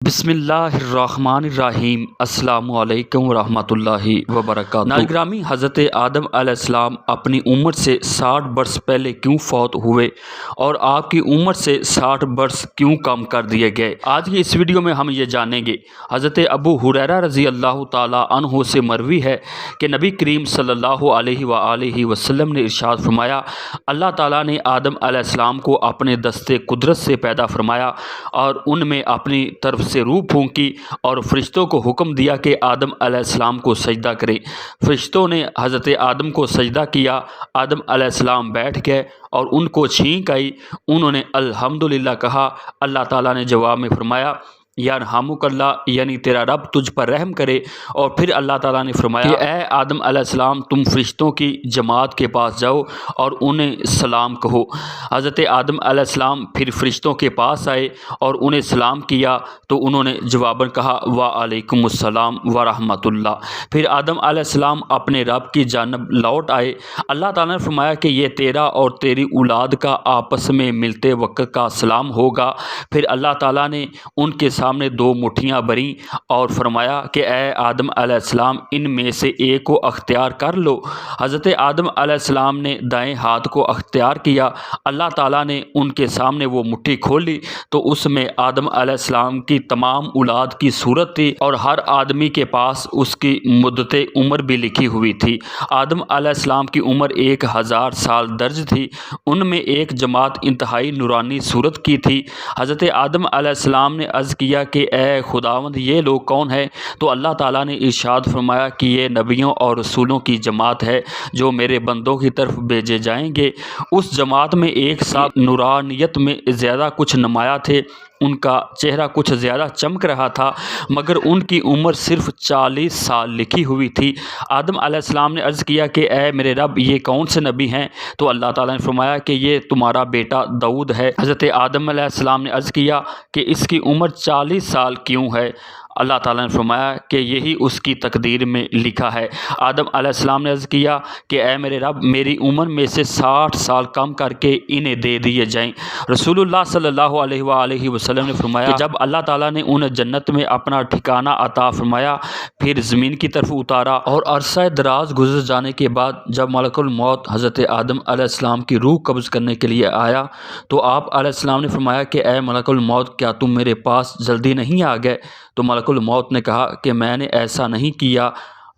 بسم اللہ الرحمن الرحیم۔ السلام علیکم ورحمۃ اللہ وبرکاتہ۔ ناظرین گرامی، حضرت آدم علیہ السلام اپنی عمر سے 60 برس پہلے کیوں فوت ہوئے اور آپ کی عمر سے 60 برس کیوں کم کر دیے گئے؟ آج کی اس ویڈیو میں ہم یہ جانیں گے۔ حضرت ابو ہریرہ رضی اللہ تعالی عنہ سے مروی ہے کہ نبی کریم صلی اللہ علیہ وآلہ وسلم نے ارشاد فرمایا، اللہ تعالیٰ نے آدم علیہ السلام کو اپنے دستے قدرت سے پیدا فرمایا اور ان میں اپنی طرف سے روح پھونکی اور فرشتوں کو حکم دیا کہ آدم علیہ السلام کو سجدہ کریں۔ فرشتوں نے حضرت آدم کو سجدہ کیا۔ آدم علیہ السلام بیٹھ گئے اور ان کو چھینک آئی۔ انہوں نے الحمدللہ کہا۔ اللہ تعالیٰ نے جواب میں فرمایا، یرحمک اللہ، یعنی تیرا رب تجھ پر رحم کرے۔ اور پھر اللہ تعالیٰ نے فرمایا کہ اے آدم علیہ السلام، تم فرشتوں کی جماعت کے پاس جاؤ اور انہیں سلام کہو۔ حضرت آدم علیہ السلام پھر فرشتوں کے پاس آئے اور انہیں سلام کیا تو انہوں نے جواباً کہا وعلیکم السلام ورحمۃ اللہ۔ پھر آدم علیہ السلام اپنے رب کی جانب لوٹ آئے۔ اللہ تعالیٰ نے فرمایا کہ یہ تیرا اور تیری اولاد کا آپس میں ملتے وقت کا سلام ہوگا۔ پھر اللہ تعالیٰ نے ان کے سامنے 2 مٹھیاں بھریں اور فرمایا کہ اے آدم علیہ السلام، ان میں سے ایک کو اختیار کر لو۔ حضرت آدم علیہ السلام نے دائیں ہاتھ کو اختیار کیا۔ اللہ تعالیٰ نے ان کے سامنے وہ مٹھی کھولی تو اس میں آدم علیہ السلام کی تمام اولاد کی صورت تھی اور ہر آدمی کے پاس اس کی مدت عمر بھی لکھی ہوئی تھی۔ آدم علیہ السلام کی عمر 1000 سال درج تھی۔ ان میں ایک جماعت انتہائی نورانی صورت کی تھی۔ حضرت آدم علیہ السلام نے عرض کیا کہ اے خداوند، یہ لوگ کون ہیں؟ تو اللہ تعالیٰ نے ارشاد فرمایا کہ یہ نبیوں اور رسولوں کی جماعت ہے جو میرے بندوں کی طرف بھیجے جائیں گے۔ اس جماعت میں ایک ساتھ نورانیت میں زیادہ کچھ نمایاں تھے۔ ان کا چہرہ کچھ زیادہ چمک رہا تھا، مگر ان کی عمر صرف 40 سال لکھی ہوئی تھی۔ آدم علیہ السلام نے عرض کیا کہ اے میرے رب، یہ کون سے نبی ہیں؟ تو اللہ تعالیٰ نے فرمایا کہ یہ تمہارا بیٹا داؤد ہے۔ حضرت آدم علیہ السلام نے عرض کیا کہ اس کی عمر 40 سال کیوں ہے؟ اللہ تعالیٰ نے فرمایا کہ یہی اس کی تقدیر میں لکھا ہے۔ آدم علیہ السلام نے عرض کیا کہ اے میرے رب، میری عمر میں سے 60 سال کم کر کے انہیں دے دیے جائیں۔ رسول اللہ صلی اللہ علیہ وآلہ وسلم نے فرمایا کہ جب اللہ تعالیٰ نے انہیں جنت میں اپنا ٹھکانہ عطا فرمایا، پھر زمین کی طرف اتارا اور عرصہ دراز گزر جانے کے بعد جب ملک الموت حضرت آدم علیہ السلام کی روح قبض کرنے کے لیے آیا تو آپ علیہ السلام نے فرمایا کہ اے ملک الموت، کیا تم میرے پاس جلدی نہیں آ گئے؟ تو ملک الموت نے کہا کہ میں نے ایسا نہیں کیا۔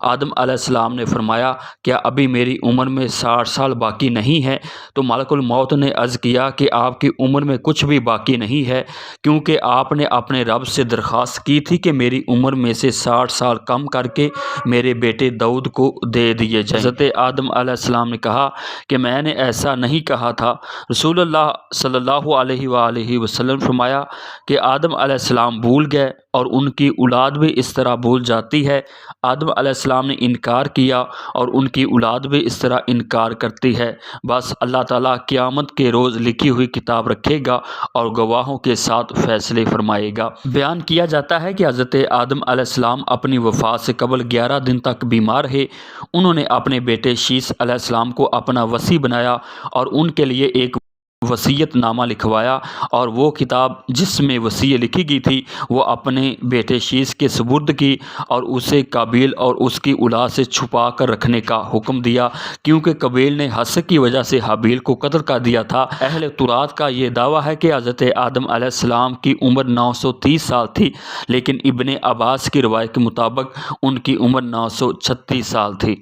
آدم علیہ السلام نے فرمایا کیا ابھی میری عمر میں 60 سال باقی نہیں ہے؟ تو ملک الموت نے عرض کیا کہ آپ کی عمر میں کچھ بھی باقی نہیں ہے، کیونکہ آپ نے اپنے رب سے درخواست کی تھی کہ میری عمر میں سے 60 سال کم کر کے میرے بیٹے داؤد کو دے دیے جائیں۔ حضرت آدم علیہ السلام نے کہا کہ میں نے ایسا نہیں کہا تھا۔ رسول اللہ صلی اللہ علیہ وآلہ وسلم فرمایا کہ آدم علیہ السلام بھول گئے اور ان کی اولاد بھی اس طرح بھول جاتی ہے۔ آدم علیہ السلام نے انکار کیا اور ان کی اولاد بھی اس طرح انکار کرتی ہے۔ بس اللہ تعالیٰ قیامت کے روز لکھی ہوئی کتاب رکھے گا اور گواہوں کے ساتھ فیصلے فرمائے گا۔ بیان کیا جاتا ہے کہ حضرت آدم علیہ السلام اپنی وفات سے قبل 11 دن تک بیمار رہے۔ انہوں نے اپنے بیٹے شیث علیہ السلام کو اپنا وصی بنایا اور ان کے لیے ایک وصیت نامہ لکھوایا، اور وہ کتاب جس میں وصیت لکھی گئی تھی وہ اپنے بیٹے شیث کے سپرد کی اور اسے قابیل اور اس کی اولاد سے چھپا کر رکھنے کا حکم دیا، کیونکہ قابیل نے حسد کی وجہ سے حابیل کو قتل کر دیا تھا۔ اہل تورات کا یہ دعویٰ ہے کہ حضرت آدم علیہ السلام کی عمر 930 سال تھی، لیکن ابن عباس کی روایت کے مطابق ان کی عمر 936 سال تھی۔